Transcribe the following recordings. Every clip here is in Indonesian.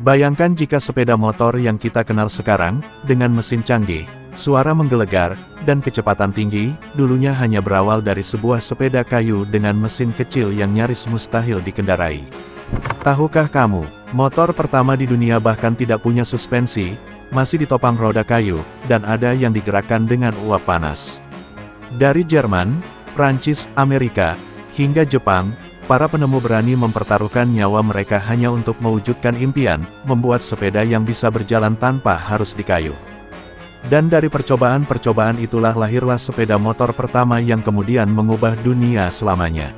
Bayangkan jika sepeda motor yang kita kenal sekarang, dengan mesin canggih, suara menggelegar, dan kecepatan tinggi, dulunya hanya berawal dari sebuah sepeda kayu dengan mesin kecil yang nyaris mustahil dikendarai. Tahukah kamu, motor pertama di dunia bahkan tidak punya suspensi, masih ditopang roda kayu, dan ada yang digerakkan dengan uap panas. Dari Jerman, Prancis, Amerika, hingga Jepang, para penemu berani mempertaruhkan nyawa mereka hanya untuk mewujudkan impian, membuat sepeda yang bisa berjalan tanpa harus dikayuh. Dan dari percobaan-percobaan itulah lahirlah sepeda motor pertama yang kemudian mengubah dunia selamanya.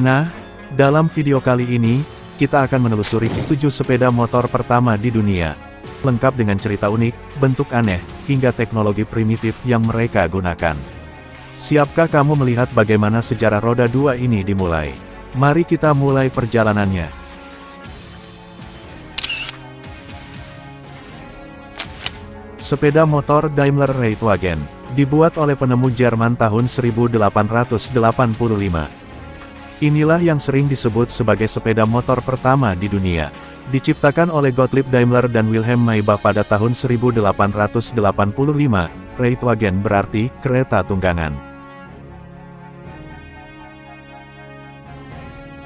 Nah, dalam video kali ini, kita akan menelusuri 7 sepeda motor pertama di dunia, lengkap dengan cerita unik, bentuk aneh, hingga teknologi primitif yang mereka gunakan. Siapkah kamu melihat bagaimana sejarah roda 2 ini dimulai? Mari kita mulai perjalanannya. Sepeda motor Daimler Reitwagen, dibuat oleh penemu Jerman tahun 1885. Inilah yang sering disebut sebagai sepeda motor pertama di dunia. Diciptakan oleh Gottlieb Daimler dan Wilhelm Maybach pada tahun 1885, Reitwagen berarti kereta tunggangan.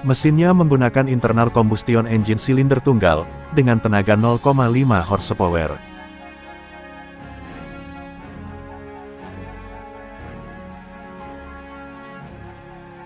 Mesinnya menggunakan internal combustion engine silinder tunggal, dengan tenaga 0,5 horsepower.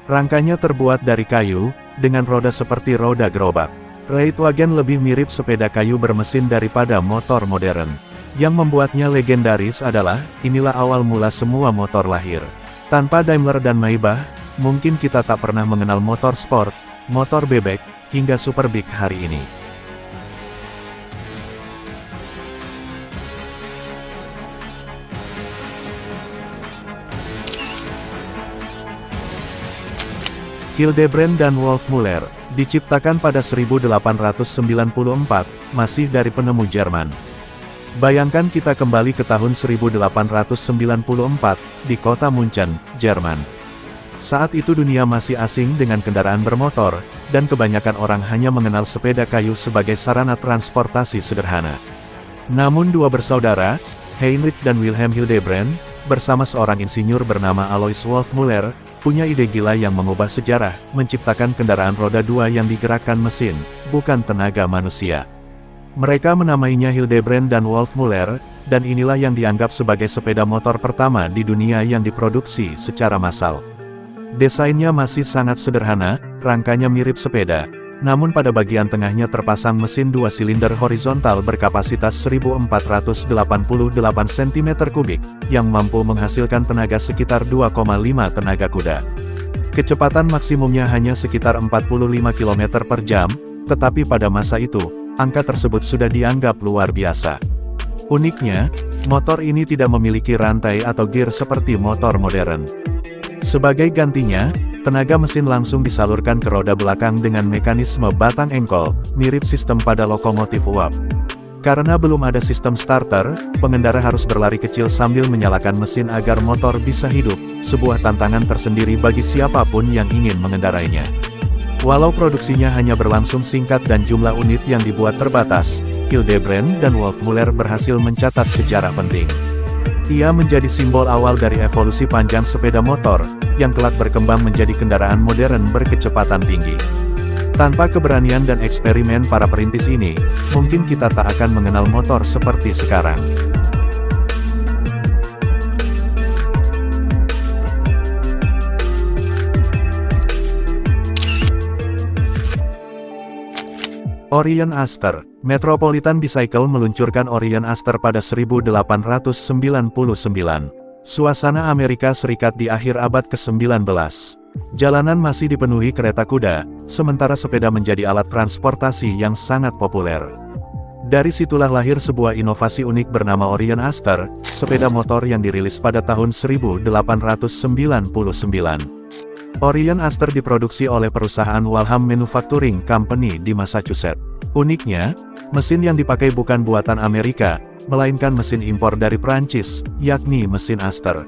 Rangkanya terbuat dari kayu, dengan roda seperti roda gerobak. Reitwagen lebih mirip sepeda kayu bermesin daripada motor modern. Yang membuatnya legendaris adalah, inilah awal mula semua motor lahir. Tanpa Daimler dan Maybach, mungkin kita tak pernah mengenal motor sport, motor bebek, hingga superbike hari ini. Hildebrand dan Wolfmuller, diciptakan pada 1894, masih dari penemu Jerman. Bayangkan kita kembali ke tahun 1894, di kota Munchen, Jerman. Saat itu dunia masih asing dengan kendaraan bermotor, dan kebanyakan orang hanya mengenal sepeda kayu sebagai sarana transportasi sederhana. Namun dua bersaudara, Heinrich dan Wilhelm Hildebrand, bersama seorang insinyur bernama Alois Wolfmuller, punya ide gila yang mengubah sejarah, menciptakan kendaraan roda 2 yang digerakkan mesin, bukan tenaga manusia. Mereka menamainya Hildebrand dan Wolfmuller, dan inilah yang dianggap sebagai sepeda motor pertama di dunia yang diproduksi secara massal. Desainnya masih sangat sederhana, rangkanya mirip sepeda, namun pada bagian tengahnya terpasang mesin 2 silinder horizontal berkapasitas 1488 cm3, yang mampu menghasilkan tenaga sekitar 2,5 tenaga kuda. Kecepatan maksimumnya hanya sekitar 45 km per jam, tetapi pada masa itu, angka tersebut sudah dianggap luar biasa. Uniknya, motor ini tidak memiliki rantai atau gear seperti motor modern. Sebagai gantinya, tenaga mesin langsung disalurkan ke roda belakang dengan mekanisme batang engkol, mirip sistem pada lokomotif uap. Karena belum ada sistem starter, pengendara harus berlari kecil sambil menyalakan mesin agar motor bisa hidup, sebuah tantangan tersendiri bagi siapapun yang ingin mengendarainya. Walau produksinya hanya berlangsung singkat dan jumlah unit yang dibuat terbatas, Hildebrand dan Wolfmuller berhasil mencatat sejarah penting. Ia menjadi simbol awal dari evolusi panjang sepeda motor, yang kelak berkembang menjadi kendaraan modern berkecepatan tinggi. Tanpa keberanian dan eksperimen para perintis ini, mungkin kita tak akan mengenal motor seperti sekarang. Orion Aster, Metropolitan Bicycle meluncurkan Orion Aster pada 1899. Suasana Amerika Serikat di akhir abad ke-19. Jalanan masih dipenuhi kereta kuda, sementara sepeda menjadi alat transportasi yang sangat populer. Dari situlah lahir sebuah inovasi unik bernama Orion Aster, sepeda motor yang dirilis pada tahun 1899. Orion Aster diproduksi oleh perusahaan Waltham Manufacturing Company di Massachusetts. Uniknya, mesin yang dipakai bukan buatan Amerika, melainkan mesin impor dari Prancis, yakni mesin Aster.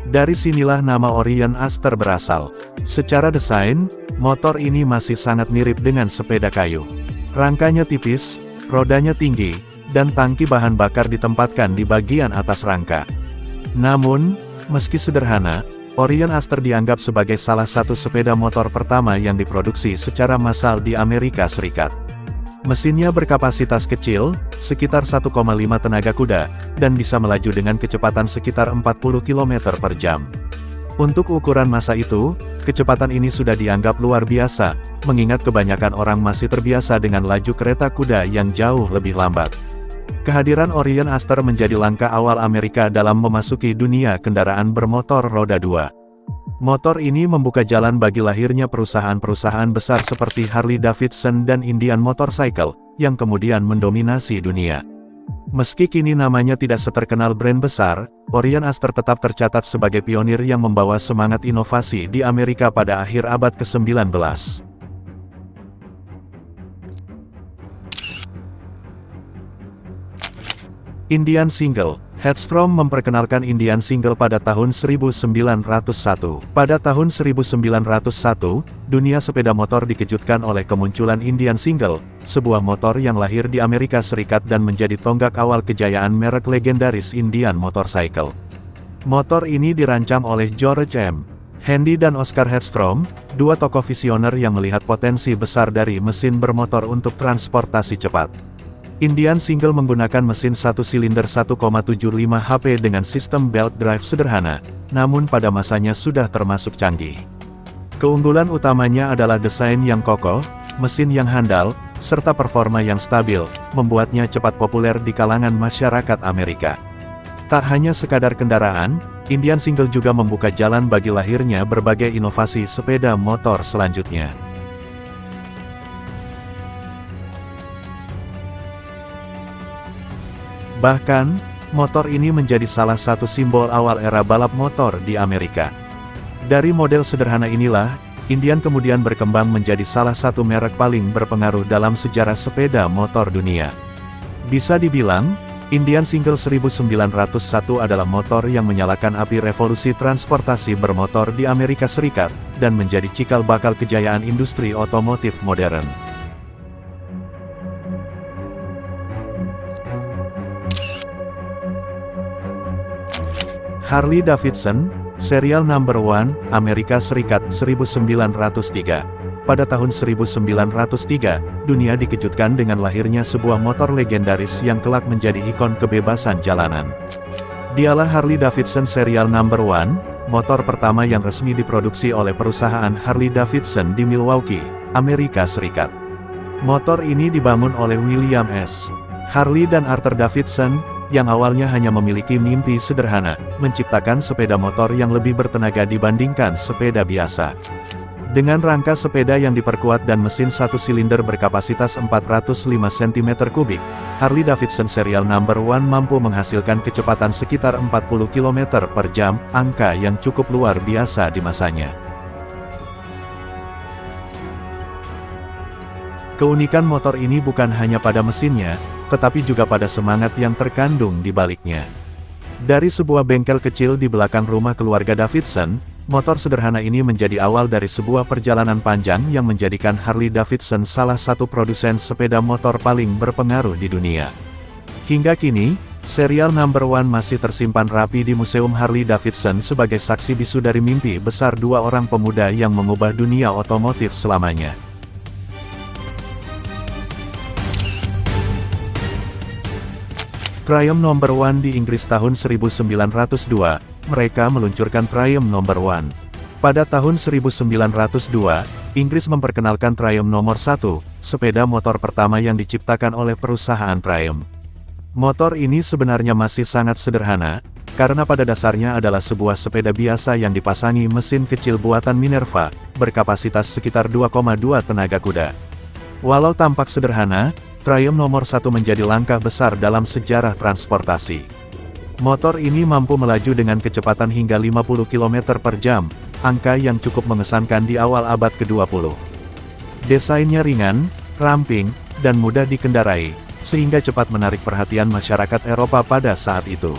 Dari sinilah nama Orion Aster berasal. Secara desain, Motor ini masih sangat mirip dengan sepeda kayu. Rangkanya tipis, rodanya tinggi, dan tangki bahan bakar ditempatkan di bagian atas rangka. Namun, meski sederhana, Orion Aster dianggap sebagai salah satu sepeda motor pertama yang diproduksi secara massal di Amerika Serikat. Mesinnya berkapasitas kecil, sekitar 1,5 tenaga kuda, dan bisa melaju dengan kecepatan sekitar 40 km per jam. Untuk ukuran masa itu, kecepatan ini sudah dianggap luar biasa, mengingat kebanyakan orang masih terbiasa dengan laju kereta kuda yang jauh lebih lambat. Kehadiran Orion Aster menjadi langkah awal Amerika dalam memasuki dunia kendaraan bermotor roda 2. Motor ini membuka jalan bagi lahirnya perusahaan-perusahaan besar seperti Harley-Davidson dan Indian Motorcycle, yang kemudian mendominasi dunia. Meski kini namanya tidak seterkenal brand besar, Orion Aster tetap tercatat sebagai pionir yang membawa semangat inovasi di Amerika pada akhir abad ke-19. Indian Single. Headstrong memperkenalkan Indian Single pada tahun 1901. Pada tahun 1901, dunia sepeda motor dikejutkan oleh kemunculan Indian Single, sebuah motor yang lahir di Amerika Serikat dan menjadi tonggak awal kejayaan merek legendaris Indian Motorcycle. Motor ini dirancang oleh George M. Handy dan Oscar Headstrom, dua tokoh visioner yang melihat potensi besar dari mesin bermotor untuk transportasi cepat. Indian Single menggunakan mesin satu silinder 1,75 HP dengan sistem belt drive sederhana, namun pada masanya sudah termasuk canggih. Keunggulan utamanya adalah desain yang kokoh, mesin yang handal, serta performa yang stabil, membuatnya cepat populer di kalangan masyarakat Amerika. Tak hanya sekadar kendaraan, Indian Single juga membuka jalan bagi lahirnya berbagai inovasi sepeda motor selanjutnya. Bahkan, motor ini menjadi salah satu simbol awal era balap motor di Amerika. Dari model sederhana inilah, Indian kemudian berkembang menjadi salah satu merek paling berpengaruh dalam sejarah sepeda motor dunia. Bisa dibilang, Indian Single 1901 adalah motor yang menyalakan api revolusi transportasi bermotor di Amerika Serikat, dan menjadi cikal bakal kejayaan industri otomotif modern. Harley-Davidson, serial number 1, Amerika Serikat 1903. Pada tahun 1903, dunia dikejutkan dengan lahirnya sebuah motor legendaris yang kelak menjadi ikon kebebasan jalanan. Dialah Harley-Davidson serial number 1, motor pertama yang resmi diproduksi oleh perusahaan Harley-Davidson di Milwaukee, Amerika Serikat. Motor ini dibangun oleh William S. Harley dan Arthur Davidson, yang awalnya hanya memiliki mimpi sederhana, menciptakan sepeda motor yang lebih bertenaga dibandingkan sepeda biasa. Dengan rangka sepeda yang diperkuat dan mesin satu silinder berkapasitas 405 cm3, Harley-Davidson serial number 1 mampu menghasilkan kecepatan sekitar 40 km per jam, angka yang cukup luar biasa di masanya. Keunikan motor ini bukan hanya pada mesinnya, tetapi juga pada semangat yang terkandung di baliknya. Dari sebuah bengkel kecil di belakang rumah keluarga Davidson, motor sederhana ini menjadi awal dari sebuah perjalanan panjang yang menjadikan Harley-Davidson salah satu produsen sepeda motor paling berpengaruh di dunia. Hingga kini, serial number 1 masih tersimpan rapi di Museum Harley-Davidson sebagai saksi bisu dari mimpi besar dua orang pemuda yang mengubah dunia otomotif selamanya. Triumph number 1 di Inggris tahun 1902, mereka meluncurkan Triumph number 1. Pada tahun 1902, Inggris memperkenalkan Triumph nomor 1, sepeda motor pertama yang diciptakan oleh perusahaan Triumph. Motor ini sebenarnya masih sangat sederhana, karena pada dasarnya adalah sebuah sepeda biasa yang dipasangi mesin kecil buatan Minerva, berkapasitas sekitar 2,2 tenaga kuda. Walau tampak sederhana, Triumph nomor 1 menjadi langkah besar dalam sejarah transportasi. Motor ini mampu melaju dengan kecepatan hingga 50 km per jam, angka yang cukup mengesankan di awal abad ke-20. Desainnya ringan, ramping, dan mudah dikendarai, sehingga cepat menarik perhatian masyarakat Eropa pada saat itu.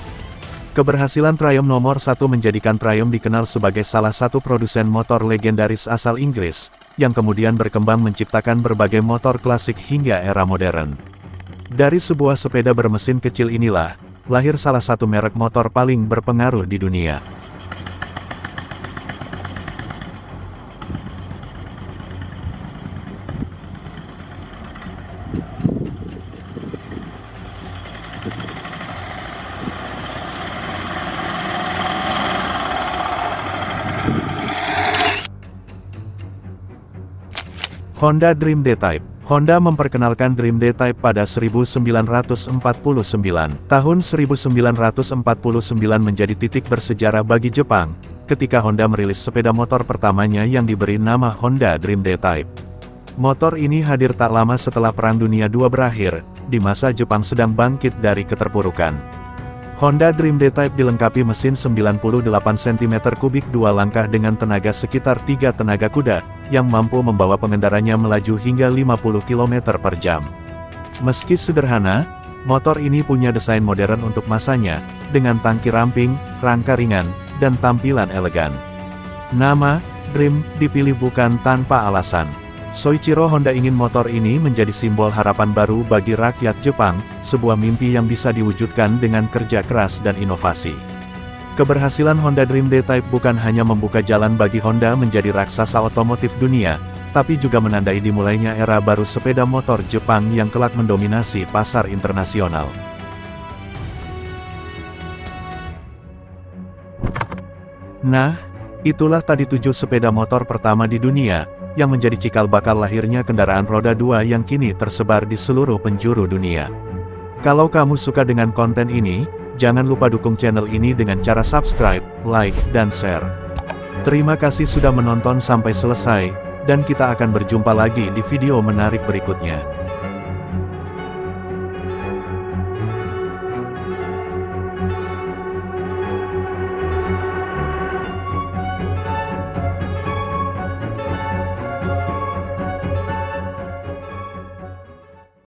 Keberhasilan Triumph nomor 1 menjadikan Triumph dikenal sebagai salah satu produsen motor legendaris asal Inggris, yang kemudian berkembang menciptakan berbagai motor klasik hingga era modern. Dari sebuah sepeda bermesin kecil inilah, lahir salah satu merek motor paling berpengaruh di dunia. Honda Dream D-Type. Honda memperkenalkan Dream D-Type pada 1949. Tahun 1949 menjadi titik bersejarah bagi Jepang, ketika Honda merilis sepeda motor pertamanya yang diberi nama Honda Dream D-Type. Motor ini hadir tak lama setelah Perang Dunia II berakhir, di masa Jepang sedang bangkit dari keterpurukan. Honda Dream D-Type dilengkapi mesin 98 cm3 dua langkah dengan tenaga sekitar 3 tenaga kuda, yang mampu membawa pengendaranya melaju hingga 50 km per jam. Meski sederhana, motor ini punya desain modern untuk masanya, dengan tangki ramping, rangka ringan, dan tampilan elegan. Nama Dream dipilih bukan tanpa alasan. Soichiro Honda ingin motor ini menjadi simbol harapan baru bagi rakyat Jepang, sebuah mimpi yang bisa diwujudkan dengan kerja keras dan inovasi. Keberhasilan Honda Dream D-Type bukan hanya membuka jalan bagi Honda menjadi raksasa otomotif dunia, tapi juga menandai dimulainya era baru sepeda motor Jepang yang kelak mendominasi pasar internasional. Nah, itulah tadi 7 sepeda motor pertama di dunia, yang menjadi cikal bakal lahirnya kendaraan roda 2 yang kini tersebar di seluruh penjuru dunia. Kalau kamu suka dengan konten ini, jangan lupa dukung channel ini dengan cara subscribe, like, dan share. Terima kasih sudah menonton sampai selesai, dan kita akan berjumpa lagi di video menarik berikutnya.